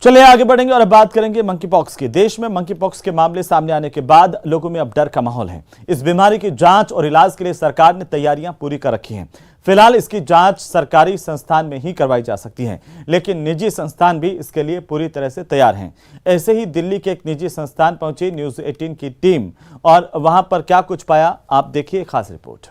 चलिए आगे बढ़ेंगे और अब बात करेंगे मंकी पॉक्स की। देश में मंकी पॉक्स के मामले सामने आने के बाद लोगों में अब डर का माहौल है। इस बीमारी की जांच और इलाज के लिए सरकार ने तैयारियां पूरी कर रखी हैं। फिलहाल इसकी जांच सरकारी संस्थान में ही करवाई जा सकती है, लेकिन निजी संस्थान भी इसके लिए पूरी तरह से तैयार हैं। ऐसे ही दिल्ली के एक निजी संस्थान पहुंची न्यूज 18 की टीम और वहां पर क्या कुछ पाया, आप देखिए खास रिपोर्ट।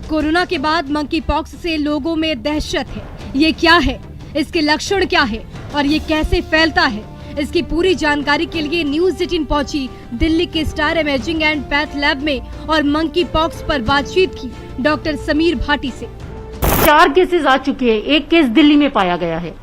कोरोना के बाद मंकी पॉक्स से लोगों में दहशत है। ये क्या है, इसके लक्षण क्या है और ये कैसे फैलता है, इसकी पूरी जानकारी के लिए न्यूज 18 पहुंची दिल्ली के star imaging and path lab में और मंकी पॉक्स पर बातचीत की डॉक्टर समीर भाटी से। 4 केसेस आ चुके हैं, 1 केस दिल्ली में पाया गया है।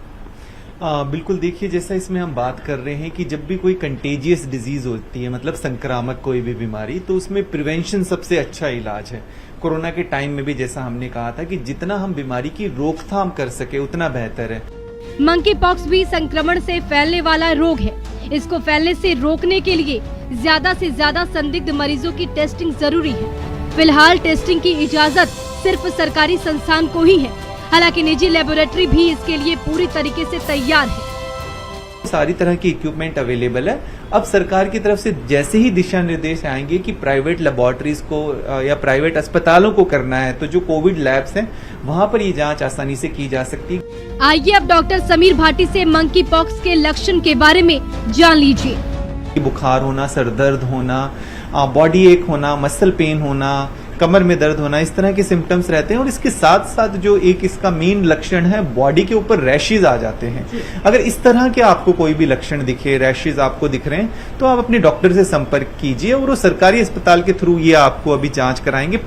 बिल्कुल, देखिए जैसा इसमें हम बात कर रहे हैं कि जब भी कोई कंटेजियस डिजीज होती है, मतलब संक्रामक कोई भी बीमारी, तो उसमें प्रिवेंशन सबसे अच्छा इलाज है। कोरोना के टाइम में भी जैसा हमने कहा था कि जितना हम बीमारी की रोकथाम कर सके उतना बेहतर है। मंकी पॉक्स भी संक्रमण से फैलने वाला रोग है। इसको फैलने से रोकने के लिए ज्यादा से ज्यादा संदिग्ध मरीजों की टेस्टिंग जरूरी है। फिलहाल टेस्टिंग की इजाजत सिर्फ सरकारी संस्थान को ही है, हालांकि निजी लेबोरेटरी भी इसके लिए पूरी तरीके से तैयार है। सारी तरह की इक्विपमेंट अवेलेबल है। अब सरकार की तरफ से जैसे ही दिशा निर्देश आएंगे कि प्राइवेट लेबोरेटरीज को या प्राइवेट अस्पतालों को करना है, तो जो कोविड लैब्स हैं वहां पर ये जांच आसानी से की जा सकती है। आइए अब डॉक्टर समीर भाटी से मंकी पॉक्स के लक्षण के बारे में जान लीजिए। बुखार होना, सर दर्द होना, बॉडी एक होना, मसल पेन होना, कमर में दर्द होना, इस तरह के सिम्टम्स रहते हैं। और इसके साथ साथ जो एक इसका मेन लक्षण है, बॉडी के ऊपर रैशेज आ जाते हैं। अगर इस तरह के आपको कोई भी लक्षण दिखे, रैशेज आपको दिख रहे हैं, तो आप अपने डॉक्टर से संपर्क कीजिए और वो सरकारी अस्पताल के थ्रू ये आपको अभी जांच कराएंगे।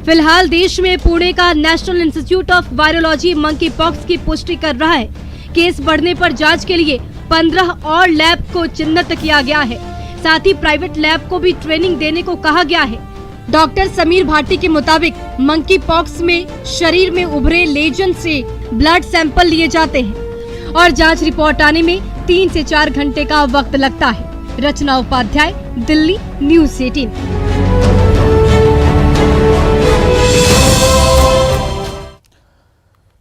फिलहाल देश में पुणे का national institute of virology monkey pox की पुष्टि कर रहा है। केस बढ़ने पर जांच के लिए 15 और लैब को चिन्हित किया गया है। साथ ही प्राइवेट लैब को भी ट्रेनिंग देने को कहा गया है। डॉक्टर समीर भाटी के मुताबिक मंकी पॉक्स में शरीर में उभरे लेजन से ब्लड सैंपल लिए जाते हैं और जांच रिपोर्ट आने में 3 से 4 घंटे का वक्त लगता है। रचना उपाध्याय, दिल्ली, न्यूज 18।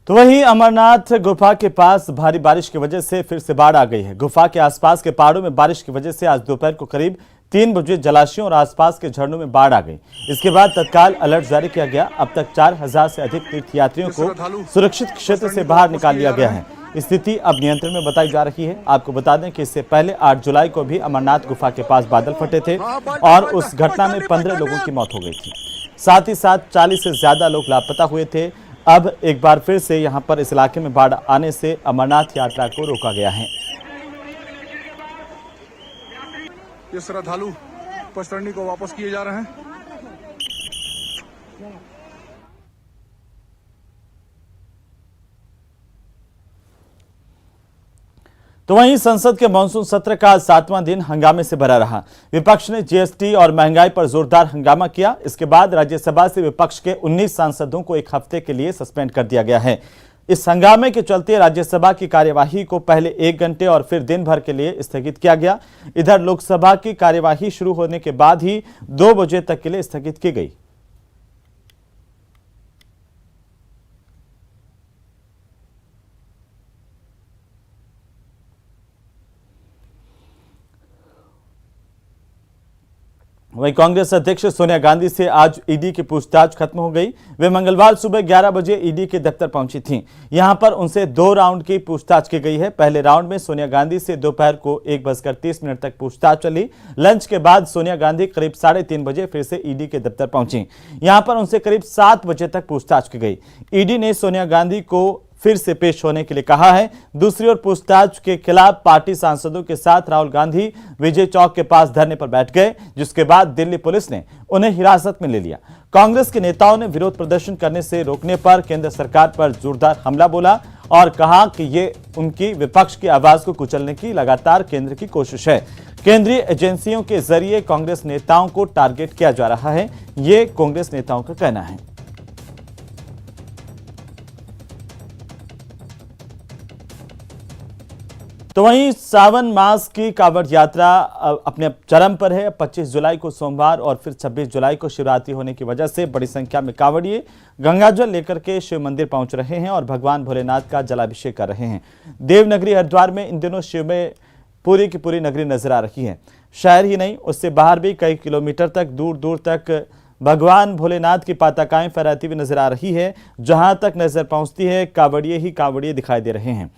तो वहीं अमरनाथ गुफा के पास भारी बारिश की वजह से फिर से बाढ़ आ गई है। गुफा के आसपास के पहाड़ों में बारिश की वजह से आज दोपहर को करीब 3 बजे जलाशयों और आसपास के झरनों में बाढ़ आ गई। इसके बाद तत्काल अलर्ट जारी किया गया। अब तक 4000 से अधिक तीर्थयात्रियों को सुरक्षित क्षेत्र से बाहर निकाल लिया गया है। स्थिति अब नियंत्रण में बताई जा रही है। आपको बता दें कि इससे पहले 8 जुलाई को भी अमरनाथ गुफा के पास बादल फटे थे और उस घटना में 15 लोगों की मौत हो गई थी। साथ ही साथ 40 से ज्यादा लोग लापता हुए थे। अब एक बार फिर से यहां पर इस इलाके में बाढ़ आने से अमरनाथ यात्रा को रोका गया है। ये श्रद्धालु पचतरणी को वापस किए जा रहे हैं। तो वहीं संसद के मानसून सत्र का 7वां दिन हंगामे से भरा रहा। विपक्ष ने जीएसटी और महंगाई पर जोरदार हंगामा किया। इसके बाद राज्यसभा से विपक्ष के 19 सांसदों को 1 हफ्ते के लिए सस्पेंड कर दिया गया है। इस हंगामे के चलते राज्यसभा की कार्यवाही को पहले 1 घंटे और फिर दिन भर के लिए स्थगित किया गया। इधर लोकसभा की कार्यवाही शुरू होने के बाद ही 2 बजे तक के लिए स्थगित की गई। वहीं कांग्रेस अध्यक्ष सोनिया गांधी से आज ईडी की पूछताछ खत्म हो गई। वे मंगलवार सुबह 11 बजे ईडी के दफ्तर पहुंची थीं। यहां पर उनसे 2 राउंड की पूछताछ की गई है। पहले राउंड में सोनिया गांधी से दोपहर को 1:30 तक पूछताछ चली। लंच के बाद सोनिया गांधी करीब 3:30 बजे फिर से ईडी के दफ्तर पहुंची। यहां पर उनसे करीब 7 बजे तक पूछताछ की गई। ईडी ने सोनिया गांधी को फिर से पेश होने के लिए कहा है। दूसरी ओर पूछताछ के खिलाफ पार्टी सांसदों के साथ राहुल गांधी विजय चौक के पास धरने पर बैठ गए, जिसके बाद दिल्ली पुलिस ने उन्हें हिरासत में ले लिया। कांग्रेस के नेताओं ने विरोध प्रदर्शन करने से रोकने पर केंद्र सरकार पर जोरदार हमला बोला और कहा कि ये उनकी विपक्ष की आवाज को कुचलने की लगातार केंद्र की कोशिश है। केंद्रीय एजेंसियों के जरिए कांग्रेस नेताओं को टारगेट किया जा रहा है, ये कांग्रेस नेताओं का कहना है। तो वहीं सावन मास की कांवड़ यात्रा अपने चरम पर है। 25 जुलाई को सोमवार और फिर 26 जुलाई को शिवरात्रि होने की वजह से बड़ी संख्या में कांवड़िए गंगाजल लेकर के शिव मंदिर पहुंच रहे हैं और भगवान भोलेनाथ का जलाभिषेक कर रहे हैं। देवनगरी हरिद्वार में इन दिनों शिव में पूरी की पूरी नगरी नजर आ रही है। शहर ही नहीं, उससे बाहर भी कई किलोमीटर तक दूर दूर तक भगवान भोलेनाथ की पताकाएं फहराती हुई नजर आ रही है। जहां तक नजर पहुंचती है कांवड़िए ही कांवड़िए दिखाई दे रहे हैं।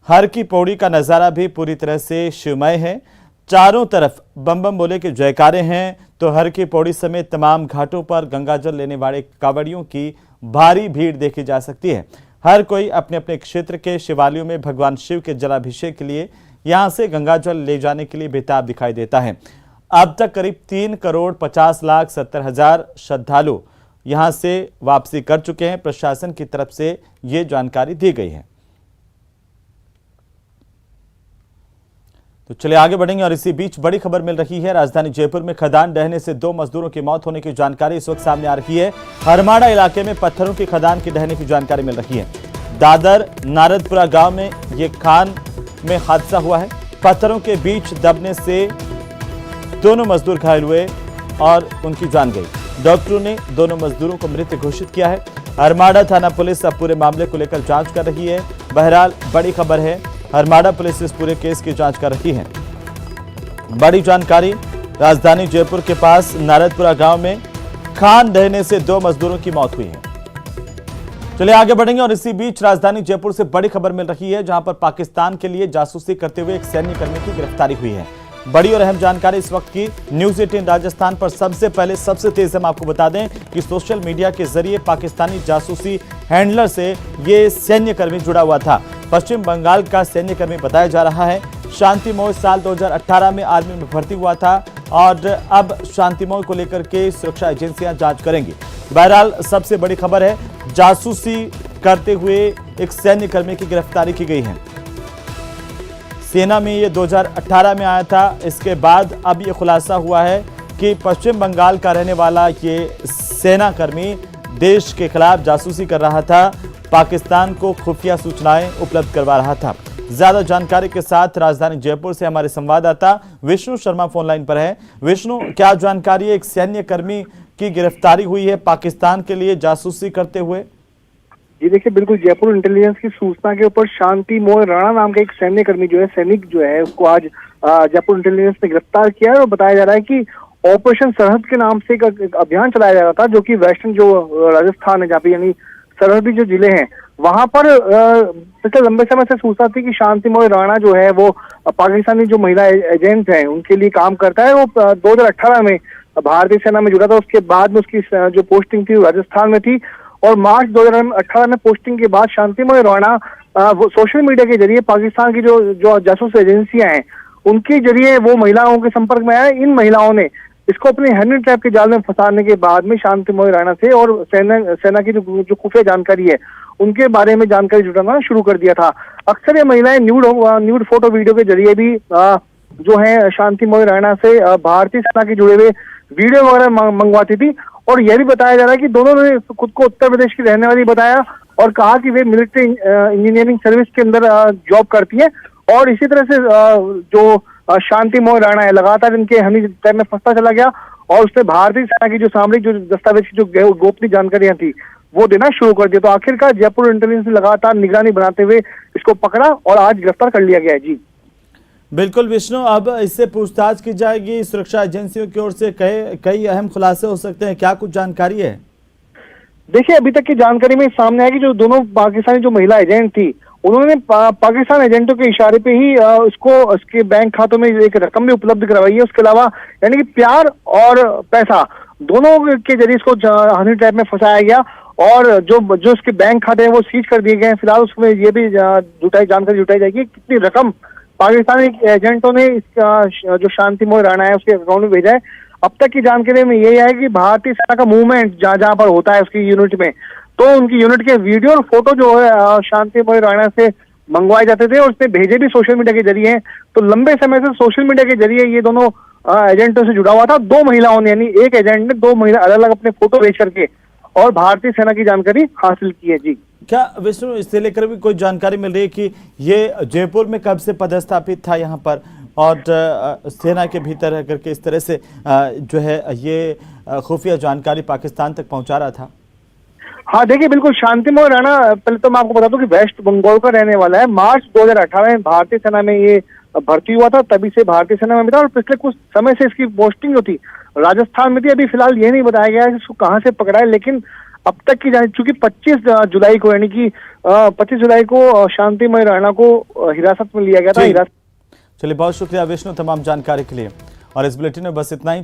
हर की पौड़ी का नजारा भी पूरी तरह से शिवमय है। चारों तरफ बम बम बोले के जयकारे हैं, तो हर की पौड़ी समेत तमाम घाटों पर गंगाजल लेने वाले कांवड़ियों की भारी भीड़ देखी जा सकती है। हर कोई अपने अपने क्षेत्र के शिवालयों में भगवान शिव के जलाभिषेक के लिए यहां से गंगाजल ले जाने के लिए बेताब दिखाई देता है। अब तक करीब 3,50,70,000 श्रद्धालु यहां से वापसी कर चुके हैं। प्रशासन की तरफ से ये जानकारी दी गई है। तो चलिए आगे बढ़ेंगे और इसी बीच बड़ी खबर मिल रही है। राजधानी जयपुर में खदान ढहने से 2 मजदूरों की मौत होने की जानकारी इस वक्त सामने आ रही है। हरमाड़ा इलाके में पत्थरों की खदान की ढहने की जानकारी मिल रही है। दादर नारदपुरा गांव में ये खान में हादसा हुआ है। पत्थरों के बीच दबने से दोनों मजदूर घायल हुए और उनकी जान गई। डॉक्टरों ने दोनों मजदूरों को मृत घोषित किया है। हरमाड़ा थाना पुलिस अब पूरे मामले को लेकर जांच कर रही है। बहरहाल बड़ी खबर है, हरमाड़ा पुलिस इस पूरे केस की जांच कर रही है। बड़ी जानकारी, राजधानी जयपुर के पास नारदपुरा गांव में खान ढहने से 2 मजदूरों की मौत हुई है। चलिए आगे बढ़ेंगे और इसी बीच राजधानी जयपुर से बड़ी खबर मिल रही है, जहां पर पाकिस्तान के लिए जासूसी करते हुए एक सैन्यकर्मी की गिरफ्तारी हुई है। बड़ी और अहम जानकारी इस वक्त की। न्यूज 18 राजस्थान पर सबसे पहले सबसे तेज हम आपको बता दें कि सोशल मीडिया के जरिए पाकिस्तानी जासूसी हैंडलर से ये सैन्यकर्मी जुड़ा हुआ था। पश्चिम बंगाल का सैन्यकर्मी बताया जा रहा है। शांतिमोय साल 2018 में आर्मी में भर्ती हुआ था और अब शांतिमोय को लेकर के सुरक्षा एजेंसियां जांच करेंगी। बहरहाल सबसे बड़ी खबर है, जासूसी करते हुए एक सैन्यकर्मी की गिरफ्तारी की गई है। सेना में ये 2018 में आया था। इसके बाद अब ये खुलासा हुआ है कि पश्चिम बंगाल का रहने वाला ये सेनाकर्मी देश के खिलाफ जासूसी कर रहा था, पाकिस्तान को खुफिया सूचनाएं उपलब्ध करवा रहा था। ज्यादा जानकारी के साथ राजधानी जयपुर से हमारे संवाददाता विष्णु शर्मा फोन लाइन पर है। विष्णु, क्या जानकारी है? एक सैन्यकर्मी की गिरफ्तारी हुई है पाकिस्तान के लिए जासूसी करते हुए। जी देखिए, बिल्कुल जयपुर इंटेलिजेंस की सूचना के ऊपर शांतिमोय राणा नाम का एक सैन्यकर्मी जो है, सैनिक जो है, उसको आज जयपुर इंटेलिजेंस ने गिरफ्तार किया है। और बताया जा रहा है कि ऑपरेशन सरहद के नाम से एक अभियान चलाया जा रहा था, जो कि वेस्टर्न जो राजस्थान है, जहाँ पे यानी सरहदी जो जिले हैं, वहां पर पिछले लंबे समय से सूचना थी कि शांतिमोय राणा जो है वो पाकिस्तानी जो महिला एजेंट हैं उनके लिए काम करता है। वो 2018 में भारतीय सेना में जुड़ा था। उसके बाद में उसकी जो पोस्टिंग थी राजस्थान में थी और मार्च 2018 में पोस्टिंग के बाद शांतिमोय राणा वो सोशल मीडिया के जरिए पाकिस्तान की जो जासूस एजेंसियां हैं उनके जरिए वो महिलाओं के संपर्क में आया। इन महिलाओं ने इसको अपने हनी ट्रैप के जाल में फंसाने के बाद में शांतिमोय राणा से और सेना की जो खुफिया जानकारी है उनके बारे में जानकारी जुटाना शुरू कर दिया था। अक्सर ये महिलाएं न्यूड फोटो वीडियो के जरिए भी जो है शांतिमोय राणा से भारतीय सेना के जुड़े हुए वीडियो वगैरह मंगवाती थी। और यह भी बताया जा रहा है कि दोनों ने खुद को उत्तर प्रदेश की रहने वाली बताया और कहा कि वे मिलिट्री इंजीनियरिंग सर्विस के अंदर जॉब करती है। और इसी तरह से जो शांतिमोय राणा है लगातार इनके हनी ट्रैप में फंसता चला गया और उसने भारतीय सेना की जो सामरिक जो दस्तावेज की जो गोपनीय जानकारियां थी वो देना शुरू कर दिया। तो आखिरकार जयपुर इंटेलिजेंस ने लगातार निगरानी बनाते हुए इसको पकड़ा और आज गिरफ्तार कर लिया गया है। जी बिल्कुल विष्णु, अब इससे पूछताछ की जाएगी। सुरक्षा एजेंसियों की ओर से कई अहम खुलासे हो सकते हैं, क्या कुछ जानकारी है? देखिए, अभी तक की जानकारी में सामने आया कि जो दोनों पाकिस्तानी जो महिला एजेंट थी उन्होंने पाकिस्तान एजेंटों के इशारे पे ही उसके बैंक खातों में एक रकम भी उपलब्ध करवाई है। उसके अलावा यानी कि प्यार और पैसा दोनों के जरिए इसको हनी ट्रैप में फंसाया गया और जो उसके बैंक खाते हैं वो सीज कर दिए गए हैं। फिलहाल उसमें ये भी जानकारी जुटाई जाएगी कितनी रकम पाकिस्तानी एजेंटों ने इसका जो शांतिमोय राणा है उसके अकाउंट में भेजा है। अब तक की जानकारी में यही है कि भारतीय सेना का मूवमेंट जहां पर होता है उसकी यूनिट में, तो उनकी यूनिट के वीडियो और फोटो जो है शांतिमोय राणा से मंगवाए जाते थे और उसने भेजे भी सोशल मीडिया के जरिए। तो लंबे समय से सोशल मीडिया के जरिए ये दोनों एजेंटों से जुड़ा हुआ था। 2 महिलाओं ने यानी एक एजेंट ने 2 महिला अलग अलग अपने फोटो भेज करके और भारतीय सेना की जानकारी हासिल की है। जी क्या विष्णु इससे लेकर भी कोई जानकारी मिल रही है कि ये जयपुर में कब से पदस्थापित था यहाँ पर और सेना के भीतर रह करके इस तरह से जो है ये खुफिया जानकारी पाकिस्तान तक पहुंचा रहा था? हाँ देखिए, बिल्कुल शांतिमोहन राणा, पहले तो मैं आपको बता दूं कि वेस्ट बंगाल का रहने वाला है। मार्च 2018 में भारतीय सेना में ये भर्ती हुआ था, तभी से भारतीय सेना में भी था और पिछले कुछ समय से इसकी पोस्टिंग जो थी राजस्थान में थी। अभी फिलहाल ये नहीं बताया गया है कि इसको कहाँ से पकड़ा है, लेकिन अब तक की जाने चूंकि 25 जुलाई को यानी कि 25 जुलाई को शांतिमोहन राणा को हिरासत में लिया गया था। चलिए, बहुत शुक्रिया विष्णु तमाम जानकारी के लिए और इस बुलेटिन में बस इतना ही।